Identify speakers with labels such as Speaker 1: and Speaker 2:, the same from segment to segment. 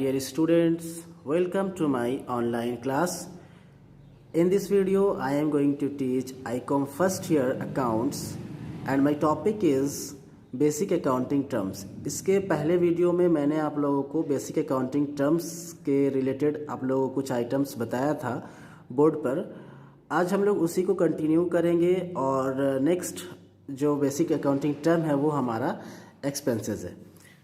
Speaker 1: dear students, welcome to my online class. In this video, I am going to teach ICOM first year accounts and my topic is basic accounting terms. इसके पहले video में मैंने आप लोगों को basic accounting terms के related आप लोगों को कुछ आइटम्स बताया था बोर्ड पर। आज हम लोग उसी को कंटिन्यू करेंगे और नेक्स्ट जो बेसिक अकाउंटिंग टर्म है वो हमारा एक्सपेंसेस है।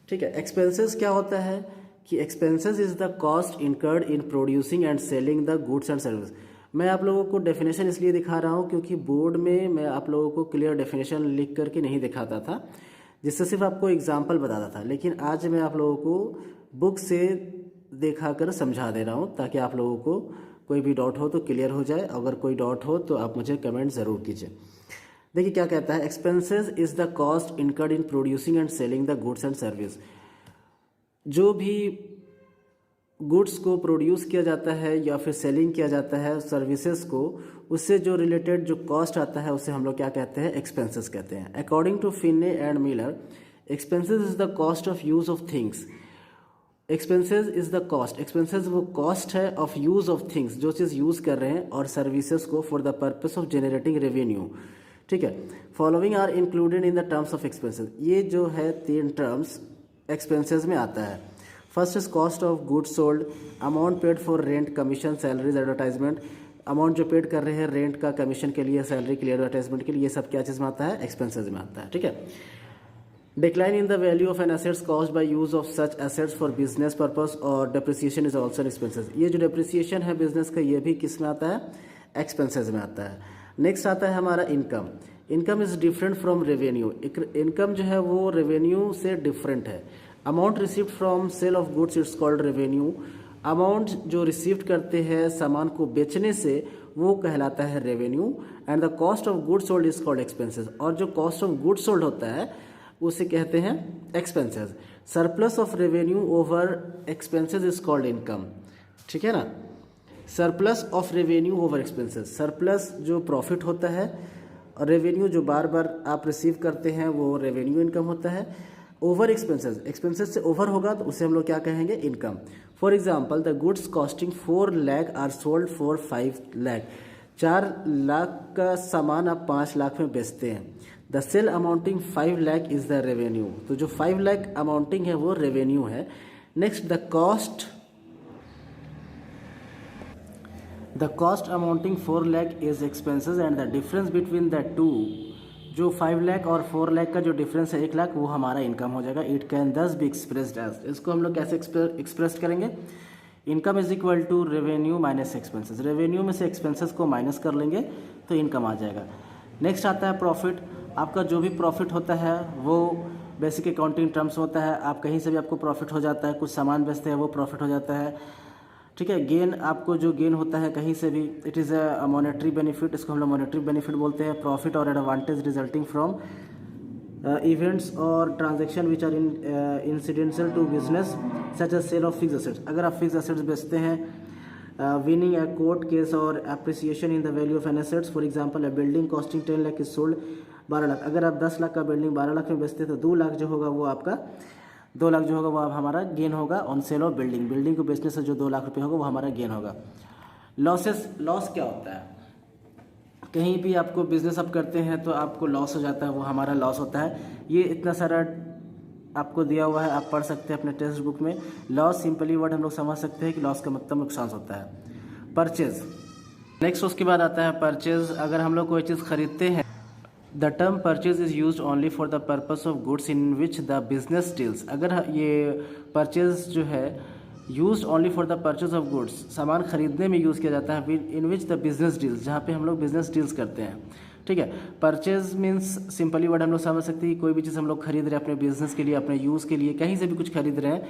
Speaker 1: ठीक है, एक्सपेंसेस क्या होता है कि expenses is the cost incurred in producing and selling the goods and service. मैं आप लोगों को डेफिनेशन इसलिए दिखा रहा हूँ क्योंकि बोर्ड में मैं आप लोगों को क्लियर डेफिनेशन लिख करके नहीं दिखाता था, जिससे सिर्फ आपको एग्जाम्पल बताता था। लेकिन आज मैं आप लोगों को बुक से देखा कर समझा दे रहा हूँ ताकि आप लोगों को कोई भी डाउट हो तो क्लियर हो जाए। अगर कोई डाउट हो तो आप मुझे कमेंट ज़रूर कीजिए। देखिए क्या कहता है, expenses is the cost incurred in producing and selling the goods and service. जो भी गुड्स को प्रोड्यूस किया जाता है या फिर सेलिंग किया जाता है सर्विसेज को, उससे जो रिलेटेड जो कॉस्ट आता है उसे हम लोग क्या कहते हैं, एक्सपेंसेस कहते हैं। According to Finney and Miller, expenses is the cost of use of things. Expenses is the cost, expenses वो कॉस्ट है ऑफ यूज ऑफ थिंग्स, जो चीज़ यूज़ कर रहे हैं और सर्विसेज को for the purpose of generating revenue. ठीक है, following are included in the terms of expenses. ये जो है तीन टर्म्स एक्सपेंसेस में आता है। First is cost of goods sold, amount paid for rent, commission, salaries, advertisement. Amount जो पेड कर रहे हैं रेंट का, कमीशन के लिए, सैलरी के लिए, एडवर्टाइजमेंट के लिए, ये सब क्या चीज़ में आता है, एक्सपेंसेस में आता है। ठीक है, decline in the value of an assets caused by use of such assets for business purpose और डेप्रिसिएशन इज ऑल्सो एक्सपेंसेस। ये जो डेप्रिसिएशन है बिजनेस का, ये भी किस में आता है, एक्सपेंसेस में आता है। नेक्स्ट आता है हमारा income. Income is different from revenue. Income जो है वो रेवेन्यू से डिफरेंट है। Amount received from sale of goods it's called revenue. Amount जो रिसीव्ड करते हैं सामान को बेचने से वो कहलाता है revenue. And the cost of goods sold is called expenses. और जो कॉस्ट ऑफ गुड्स सोल्ड होता है उसे कहते हैं expenses. Surplus of revenue over expenses is called income. ठीक है ना, surplus of revenue over expenses. Surplus जो प्रॉफिट होता है और रेवेन्यू जो बार बार आप रिसीव करते हैं वो रेवेन्यू इनकम होता है। ओवर एक्सपेंसेस, एक्सपेंसेस से ओवर होगा तो उसे हम लोग क्या कहेंगे, income. For example, the goods costing 4 lakh are sold for 5 lakh. 4 lakh का सामान आप 5 लाख में बेचते हैं। The sale amounting 5 lakh is the revenue. तो जो 5 लाख अमाउंटिंग है वो रेवेन्यू है। Next, the cost amounting 4 lakh is expenses and the difference between the to, जो 5 लाख और 4 लाख का जो डिफरेंस है 1 लाख, वो हमारा इनकम हो जाएगा। It can thus be expressed as, इसको हम लोग कैसे एक्सप्रेस करेंगे, income is equal to revenue minus expenses. Revenue में से एक्सपेंसेस को माइनस कर लेंगे तो इनकम आ जाएगा। नेक्स्ट आता है प्रॉफिट। आपका जो भी प्रॉफिट होता है वो बेसिक अकाउंटिंग टर्म्स होता है। आप कहीं से भी आपको प्रॉफिट हो जाता है, कुछ सामान बेचते हैं वो प्रॉफिट हो जाता है। ठीक है, गेन, आपको जो गेन होता है कहीं से भी, it is a monetary benefit, इसको हम लोग मॉनेटरी बेनिफिट बोलते हैं। प्रॉफिट और एडवांटेज रिजल्टिंग फ्रॉम इवेंट्स और transaction which are incidental to business such as sale of fix assets. अगर आप फिक्स एसेट्स बेचते हैं, विनिंग ए कोर्ट केस और appreciation in the value of an assets. For example, a building costing 10 lakh is sold 12 lakh. अगर आप 10 लाख का building 12 lakh में बेचते हैं तो 2 लाख जो होगा वो आपका, 2 लाख जो होगा वो हमारा गेन होगा on sale of building. Building को बेचने से जो 2 लाख रुपए होगा वो हमारा गेन होगा। लॉसेस, लॉस क्या होता है, कहीं भी आपको बिजनेस आप करते हैं तो आपको लॉस हो जाता है, वो हमारा लॉस होता है। ये इतना सारा आपको दिया हुआ है, आप पढ़ सकते हैं अपने टेक्स्ट बुक में। लॉस सिंपली वर्ड हम लोग समझ सकते हैं कि लॉस का मतलब नुकसान होता है। परचेज, नेक्स्ट उसके बाद आता है परचेज। अगर हम लोग कोई चीज़ खरीदते हैं, the term purchase is use only for the purpose of goods in which the business deals. अगर ये परचेज जो है use only for the purchase of goods, सामान खरीदने में यूज़ किया जाता है, इन विच द बिजनेस डील्स, जहाँ पे हम लोग बिजनेस डील्स करते हैं। ठीक है, परचेज मीन्स सिंपली वर्ड हम लोग समझ सकते हैं कि कोई भी चीज़ हम लोग खरीद रहे हैं अपने बिजनेस के लिए, अपने यूज़ के लिए, कहीं से भी कुछ खरीद रहे हैं,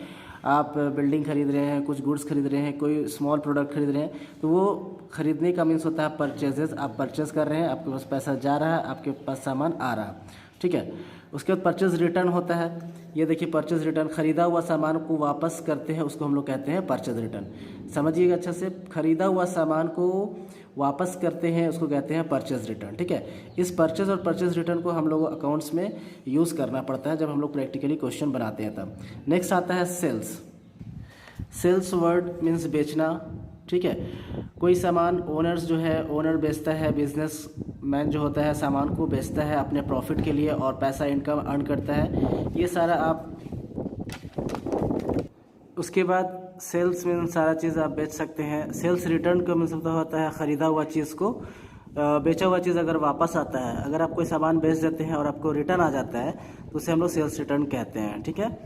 Speaker 1: आप बिल्डिंग खरीद रहे हैं, कुछ गुड्स खरीद रहे हैं, कोई स्मॉल प्रोडक्ट खरीद रहे हैं, तो वो खरीदने का मीन्स होता है परचेजेस। आप परचेज कर रहे हैं, आपके पास पैसा जा रहा है, आपके पास सामान आ रहा है। ठीक है, उसके बाद परचेज रिटर्न होता है। ये देखिए परचेज रिटर्न, खरीदा हुआ सामान को वापस करते हैं उसको हम लोग कहते हैं परचेज रिटर्न। समझिएगा अच्छा से, खरीदा हुआ सामान को वापस करते हैं उसको कहते हैं परचेज रिटर्न। ठीक है, इस परचेज और परचेज रिटर्न को हम लोग अकाउंट्स में यूज़ करना पड़ता है जब हम लोग प्रैक्टिकली क्वेश्चन बनाते हैं तब। नेक्स्ट आता है सेल्स। सेल्स वर्ड मीन्स बेचना, ठीक है। कोई सामान ओनर्स जो है, ओनर बेचता है, बिजनेस मैन जो होता है सामान को बेचता है अपने प्रॉफिट के लिए और पैसा इनकम अर्न करता है, ये सारा आप। उसके बाद सेल्स में सारा चीज़ आप बेच सकते हैं। सेल्स रिटर्न का मतलब होता है ख़रीदा हुआ चीज़ को, बेचा हुआ चीज़ अगर वापस आता है, अगर आप कोई सामान बेच देते हैं और आपको रिटर्न आ जाता है तो उसे हम लोग सेल्स रिटर्न कहते हैं, ठीक है।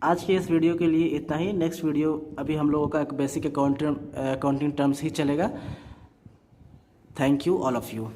Speaker 1: आज के इस वीडियो के लिए इतना ही। नेक्स्ट वीडियो अभी हम लोगों का एक बेसिक अकाउंटिंग टर्म्स ही चलेगा। Thank you all of you.